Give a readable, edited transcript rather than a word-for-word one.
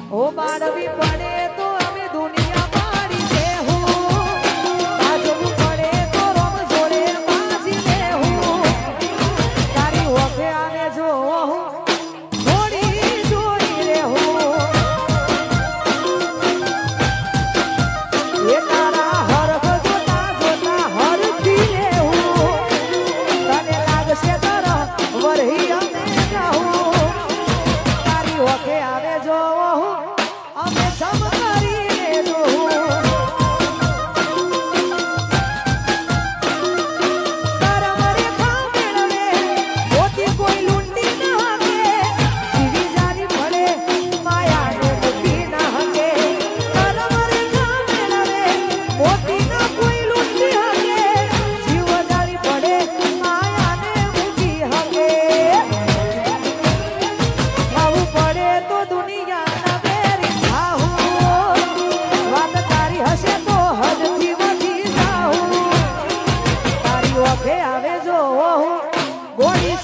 ઓ બાળવી પડે તો અમે દુનિયા પાડી દેવું બાજવું પડે તો રોમ જોડે બાજી દેવું તારી ઓખે આવે જો થોડી જોઈ રહેવું એ તારા હરખ જોતા જોતા હરખી રહેવું તને લાગશે તરફ વરહી અમે જાઉં તારી ઓખે આવે જો અમે સમ કરીને જોઉં તારા મરે ખા મેળવે મોતી કોઈ લૂંટી ન હકે જીવી જારી પડે માયાને મૂકી ન હકે તારા મરે ખા મેળવે મોતી ન કોઈ લૂંટી હકે જીવ જારી પડે માયાને મૂકી હકે આવું પડે તો દુનિયાના બેરી થાઉં વાત તારી હશે તો હદથી વધી જાઉં તારી ઓખે આવે જો ગોળી